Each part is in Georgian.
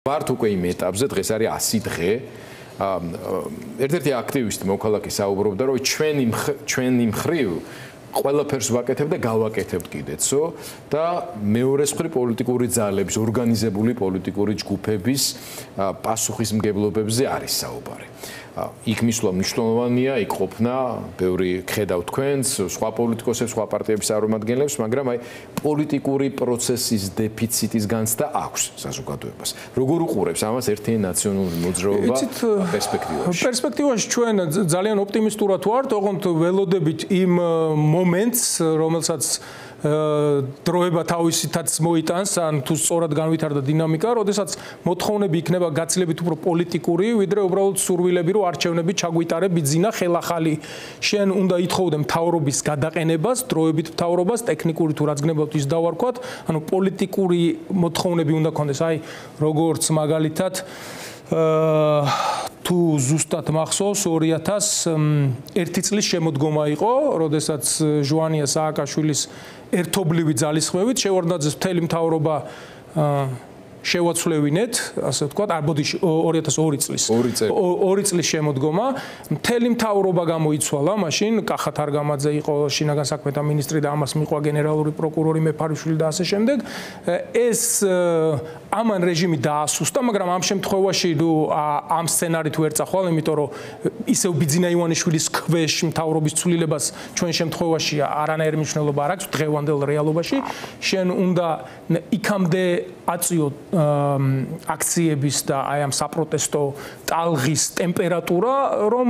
ვართ უკვე იმ ეტაპზე, დღეს არის 100 დღე. ერთ-ერთი აქტივისტი მოქალაქე საუბრობდა, რომ ჩვენი მხრივ ყველაფერს ვაკეთებ და გავაკეთებ კიდეცო და მეორეს მხრივ პოლიტიკური ძალების, ორგანიზებული პოლიტიკური ჯგუფების პასუხისმგებლობებზე არის საუბარი. იქ მისვლა მნიშვნელოვანია, იქ ყოფნა, ბევრი ხედავ თქვენს, სხვა პოლიტიკოსებს, სხვა პარტიების წარმომადგენლებს, მაგრამ აი პოლიტიკური პროცესის დეფიციტის განცდა აქვს საზოგადოებას. როგორ უყურებს ამას ერთი ნაციონალური მოძრაობა პერსპექტივაში? პერსპექტივაში ჩვენ ძალიან ოპტიმისტურად ვართ, ოღონდ ველოდებით იმ მომენტს, რომელსაც დროება თავისითაც მოიტანს, ან თუ სწორად განვითარდა დინამიკა, როდესაც მოთხოვნები იქნება გაცილებით უფრო პოლიტიკური, ვიდრე უბრალოდ სურვილები, რომ არჩევნები ჩაგვიტარე ბიძინა ხელახალი. შენ უნდა ითხოვდე მთავრობის გადაყენებას, დროებით მთავრობას, ტექნიკური თუ რაც გნებავთ ის დავარქვათ, ანუ პოლიტიკური მოთხოვნები უნდა ქონდეს. აი, როგორც მაგალითად თუ ზუსტად მახსოვს 2001 წლის შემოდგომა იყო, როდესაც ჟვანია სააკაშვილის ერთობლივი ძალისხმევით შევარდნაძეს მთელი მთავრობა შევაცვლევინეთ, ასე ვთქვათ, ბოდიში 2002 წლის. 2 წლის შემოდგომა, მთელი მთავრობა გამოიცვალა, მაშინ კახა თარგამაძე იყო შინაგან საქმეთა მინისტრი და ამას მიყვა გენერალური პროკურორი მეფარიშვილი და ასე შემდეგ. ეს ამან რეჟიმი დაასუსტა, მაგრამ ამ შემთხვევაში ამ სცენარით ვერ წახვალ, იმიტომ რომ ისევ ბიძინა ივანიშვილის ქვეშ მთავრობის ცვლილებას ჩვენ შემთხვევაში არანაირი მნიშვნელობა არ აქვს დღევანდელ რეალობაში. შენ უნდა იქამდე აწიო აქციების და აი ამ საპროტესტო ტალღის ტემპერატურა, რომ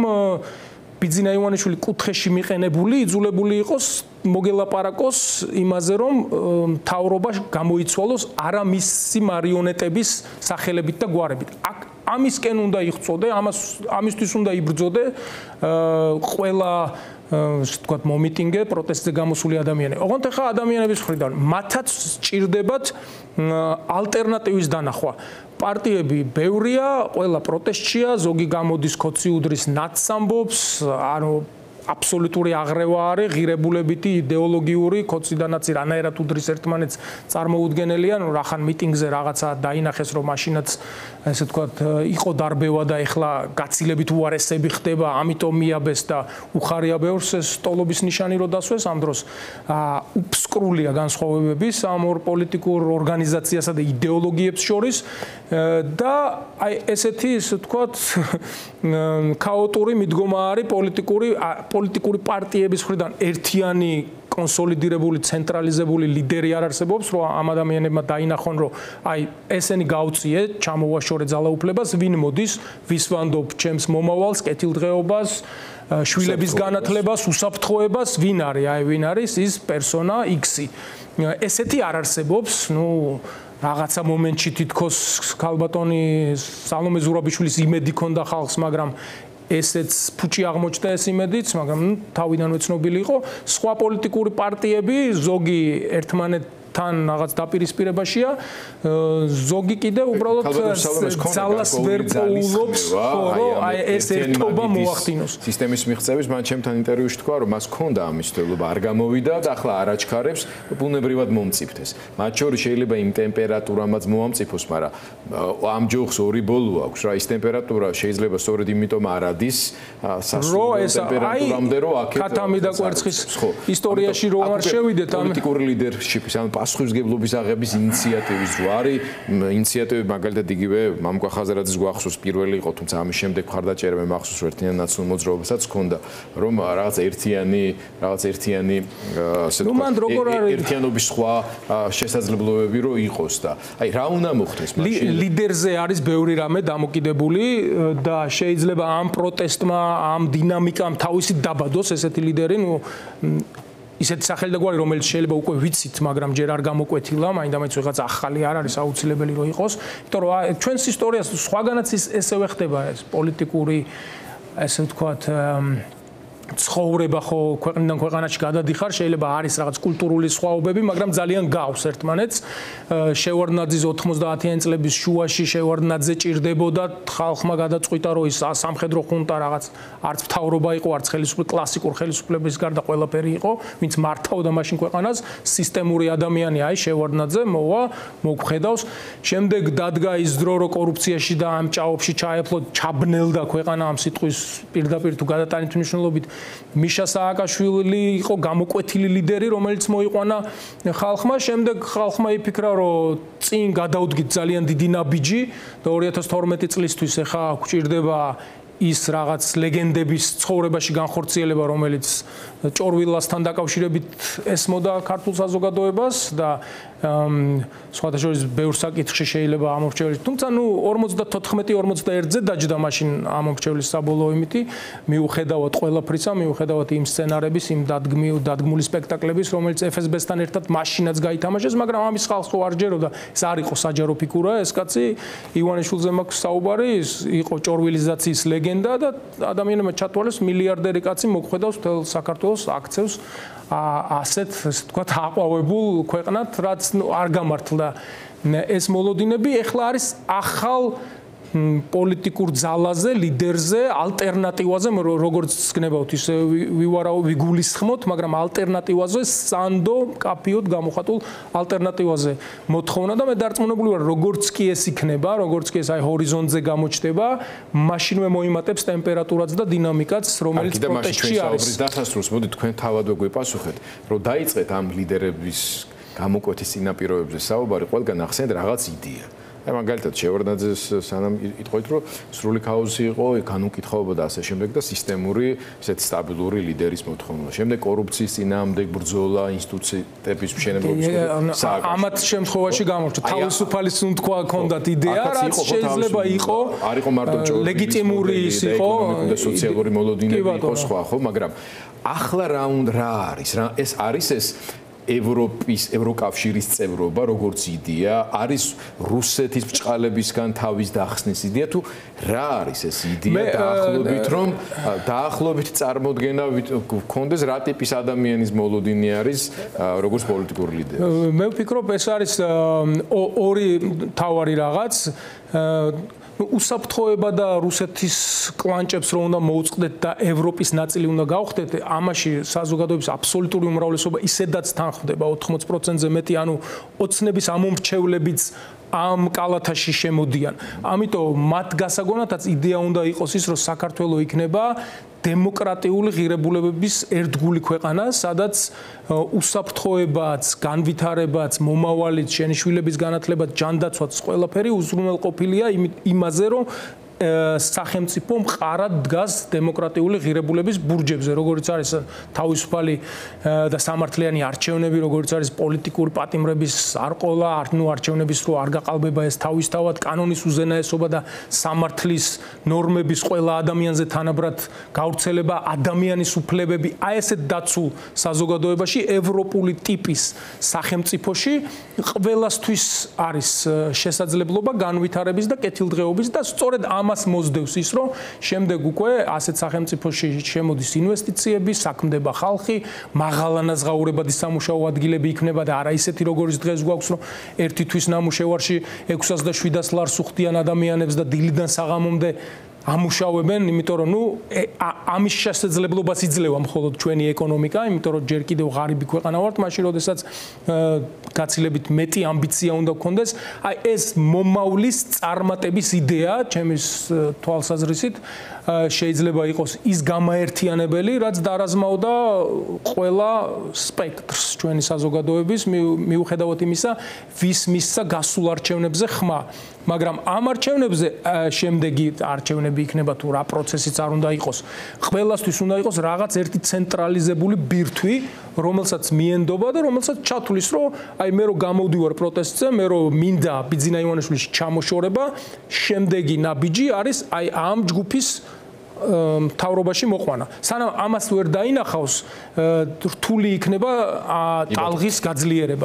ბიძინა ივანიშვილი კუთხეში მიყენებული, იძულებული იყოს მოგელაპარაკოს იმაზე, რომ მთავრობა გამოიცვალოს არა მისი მარიონეტების სახელებით და გვარებით. ამისკენ უნდა იხწოდე, ამისთვის უნდა იბრძოდე ყველა ვთქვათ მომიტინგე, პროტესტზე გამოსული ადამიანები. ოღონდ ახლა ადამიანების მხრიდან მათაც სჭირდებათ ალტერნატივის დანახვა. პარტიები ბევრია, ყველა პროტესტშია, ზოგი გამოდის ქოციუდრის ნაცს ამბობს, ანუ აბსოლუტური აღრევა არის, ღირებულებითი, იდეოლოგიური, ქოციდანაც რანაირად უდრის ერთმანეთს წარმოუდგენელია, ნუ რახან მიტინგზე რაღაცა დაინახეს, რომ მაშინაც ესე ვთქვათ, იყო დარბევა და ეხლა გაცილებით უარესები ხდება, ამიტომ მიაბეს და უხარია ბევრს ეს სტოლობის ნიშანი რო დასვეს ამ დროს. უფსკრულია განსხვავებების ამ ორ პოლიტიკურ ორგანიზაციასა და იდეოლოგიებს შორის და აი ესეთი ისე ვთქვათ, ქაოტური მიდგომა არის პოლიტიკური პარტიების მხრიდან ერთიანი კონსოლიდირებული ცენტრალიზებული ლიდერი არ არსებობს, რომ ამ ადამიანებმა დაინახონ, რომ აი ესენი გავწიე, ჩამოვაშორე ძალაუფლებას, ვინ მოდის, ვის ვანდობ ჩემს მომავალს, კეთილდღეობას, შვილების განათლებას, უსაფრთხოებას, ვინ არის, აი ვინ არის ის პერსონა X-ი. ესეთი არ არსებობს, ნუ რაღაცა მომენტში თითქოს ქალბატონი სალომე ზურაბიშვილის იმედი ქონდა ხალხს, მაგრამ ესეც ფუჭი აღმოჩნდა ეს იმედიც, მაგრამ თავიდანვე ცნობილი იყო. სხვა პოლიტიკური პარტიები ზოგი ერთმანეთთან რაღაც დაპირისპირებაშია, ზოგი კიდე უბრალოდ ძალას ვერ პოულობს, რომ აი ეს ერთობა მოახდინოს. სისტემის მიღწევის მან ჩემთან ინტერვიუში თქვა, რომ მას ჰქონდა ამის მცდელობა, არ გამოვიდა და ახლა არ აჩქარებს, ბუნებრივად მომწიფდეს. მათ შორის შეიძლება იმ ტემპერატურამაც მოამწიფოს, მაგრამ ამ ჯოხს ორი ბოლო აქვს რა, ის ტემპერატურა შეიძლება სწორედ იმიტომ არ ადის სასურველ ტემპერატურამდე, რომ აქეთ ქათამი და კვერცხის ისტორიაში რომ არ შევიდეთ ამ პოლიტიკური ლიდერშიპის, ან პასუხისმგებლობის აღების ინიციატივის ჯვარი, ინიციატივები მაგალითად იგივე მამუკა ხაზარაძის გვახსოვს პირველი იყო, თუმცა ამის შემდეგ მხარდაჭერა მახსოვს ერთიან ნაციონალურ მოძრაობასაც ჰქონდა, რომ რაღაც ერთიანი ასე ვთქვათ, ერთიანობის სხვა შესაძლებლობები რო იყოს და აი რა უნდა მოხდეს მაშინ? ლიდერზე არის ბევრი რამე დამოკიდებული და შეიძლება ამ პროტესტმა, ამ დინამიკამ თავისი დაბადოს ესეთი ლიდერი, ნუ ისეთი სახელი და გვარი, რომელიც შეიძლება უკვე ვიცით, მაგრამ ჯერ არ გამოკვეთილა, მაინდა-მაინც ვიღაც ახალი არ არის აუცილებელი რომ იყოს, იმიტომ რომ ჩვენს ისტორიას სხვაგანაც ესევე ხდება ეს პოლიტიკური, ესე ვთქვათ, ცხოვრება ხო ქვეყნიდან ქვეყანაში გადადიხარ, შეიძლება არის რაღაც კულტურული სხვაობები, მაგრამ ძალიან გავს ერთმანეთს. შევარდნაძის 90-იანი წლების შუაში შევარდნაძე ჭირდებოდა ხალხმა გადაწყვიტა, რომ ის სამხედრო ხუნტა რაღაც არც მთავრობა იყო, არც კლასიკურ ხელისუფლების გარდა ყველაფერი იყო, ვინც მართავდა მაშინ ქვეყანას, სისტემური ადამიანი აი შევარდნაძე მოვა, მოგხედავს. შემდეგ დადგა ის დრო, რომ კორუფციაში და ამ ჭაობში ჩაეფლო, ჩაბნელდა ქვეყანა ამ სიტყვის პირდაპირ თუ გადატანით მნიშვნელობით. მიშა სააკაშვილი იყო გამოკვეთილი ლიდერი, რომელიც მოიყვანა ხალხმა. შემდეგ ხალხმა იფიქრა, რომ წინ გადავდგით ძალიან დიდი ნაბიჯი და 2012 წლისთვის ახლა გვჭირდება ის რაღაც ლეგენდების ცხოვრებაში განხორციელება, რომელიც ჭორვილასთან დაკავშირებით ესმოდა ქართულ საზოგადოებას და სხვათა შორის ბევრ საკითხში შეიძლება ამორჩევლის. თუმცა 94-51-ზე დაჯდა მაშინ ამორჩევლის საბოლოო იმითი, მიუხედავად ყველაფრისა, მიუხედავად იმ სცენარების, იმ დადგმული სპექტაკლების, რომელიც FSB-სთან ერთად მაშინაც გაითამაშეს, მაგრამ ამის ხალხს ხო არ ჯეროდა. ეს არ იყო საჯარო ფიგურა, ეს კაცი ივანიშვილზე მაქვს საუბარი, ის იყო ჭორვილიზაციის ლეგენდა და ადამიანებმა ჩათვალეს მილიარდერი კაცი მოგხვედავს მთელ საქართველოს აქცევს ასეთ თქვათ აყვავებულ ქვეყნად, რაც არ გამართლდა ეს მოლოდინები. ეხლა არის ახალ პოლიტიკურ ძალაზე, ლიდერზე, ალტერნატივაზე, როგორც გნებავთ, ისე ვიგულისხმოთ, მაგრამ ალტერნატივაზე, სანდო, კაფიოდ გამოხატულ ალტერნატივაზე მოთხოვნა და მე დარწმუნებული ვარ, როგორც კი ეს იქნება, როგორც კი ეს აი ჰორიზონტზე გამოჩნდება, მაშინვე მოიმატებს ტემპერატურაც და დინამიკაც, რომელიც პროტესტში არის. დასასრულს მოდი თქვენ თავადვე გვიპასუხეთ, რომ დაიწყეთ ამ ლიდერების გამოკვეთის წინაპირობებზე საუბარი, ყველგან ახსენეთ რაღაც იდეა. აი მაგალითად შევარდნაძეს სანამ იტყვით, რომ სრული ქაოსი იყო, განუკითხაობა და ასე შემდეგ და სისტემური ესეთ სტაბილური ლიდერის მოთხოვნა. შემდეგ კორუფციის წინააღმდეგ ბრძოლა, ინსტიტუტების მშენებლობის ამათ შემთხვევაში გამორჩა თავისუფალი სუნთქვა ჰქონდათ იდეა, რაც შეიძლება იყო არ იყო მარტო ლეგიტიმური ის იყო და სოციალური მოლოდინები იყო სხვა, ხო, მაგრამ ახლა რა არის? ეს არის ეს ევროკავშირის წევრობა, როგორც იდეა, არის რუსეთის ბჭყალებისგან თავის დახსნის იდეა თუ რა არის ეს იდეა დაახლოებით წარმოდგენა გქონდეს რა ტიპის ადამიანის მოლოდინი არის როგორც პოლიტიკური ლიდერი? მე ვფიქრობ ეს არის ორი თავარი რაღაც უსაფრთხოება და რუსეთის კლანჭებს რომ უნდა მოუწყდეთ და ევროპის ნაწილი უნდა გავხდეთ, ამაში საზოგადოების აბსოლუტური უმრავლესობა ისედაც თანხმდება 80%-ზე მეტი, ანუ ოცნების ამომრჩევლებიც ამ კალათაში შემოდიან. ამიტომ მათ გასაგონათაც იდეა უნდა იყოს ის, რომ საქართველო იქნება დემოკრატიული ღირებულებების ერთგული ქვეყანა, სადაც უსაფრთხოებაც, განვითარებაც, მომავალიც, შენიშვნების განათლებაც, ჯანდაცვაც ყველაფერი უზრუნველყოფილია იმაზე, რომ სახელმწიფო მყარად დგას დემოკრატიული ღირებულების ბურჯებზე, როგორც არის თავისუფალი და სამართლიანი არჩევნები, როგორც არის პოლიტიკური პატიმრების არყოლა, არჩევნების რო არ გაყალბება ეს თავისთავად, კანონის უზენაესობა და სამართლის ნორმების ყველა ადამიანზე თანაბრად გავრცელება, ადამიანის უფლებები, აი ესეთ დაცულ საზოგადოებაში, ევროპული ტიპის სახელმწიფოში ყველასთვის არის შესაძლებლობა განვითარების და კეთილდღეობის და სწორედ ამას მოსდევს ის, რომ შემდეგ უკვე ასეთ სახელმწიფოში შემოდის ინვესტიციები, საქმდება ხალხი, მაღალანაზღაურებადი სამუშაო ადგილები იქნება და არა ისეთი როგორც დღეს გვაქვს, რომ ერთი თვის ნამუშევარში 600-700 ლარს უხდიან ადამიანებს და დილიდან საღამომდე ამუშავებენ, იმიტომ რომ ამის შესაძლებლობას იძლევა მხოლოდ ჩვენი ეკონომიკა, იმიტომ რომ ჯერ კიდევ ღარიბი ქვეყანა ვართ, მაშინ როდესაც გაცილებით მეტი ამბიცია უნდა გქონდეს, აი ეს მომავლის წარმატების იდეა, ჩემის თვალსაზრისით, შეიძლება იყოს ის გამაერთიანებელი, რაც დარაზმავდა ყველა სპექტრს ჩვენი საზოგადოების, მიუხედავად იმისა, ვის მისცა გასულ არჩევნებზე ხმა. მაგრამ ამ არჩევნებზე შემდეგი არჩევნები იქნება თუ რა პროცესიც არ უნდა იყოს, ყველასთვის უნდა იყოს რაღაც ერთი ცენტრალიზებული ბირთვი, რომელსაც მიენდობა და რომელსაც ჩათვლის, რომ აი მე რო გამოვდივარ პროტესტზე, მე რო მინდა ბიძინა ივანიშვილის ჩამოშორება, შემდეგი ნაბიჯი არის აი ამ ჯგუფის მთავრობაში მოყვანა. სანამ ამას ვერ დაინახავს, რთული იქნება ტალღის გაძლიერება.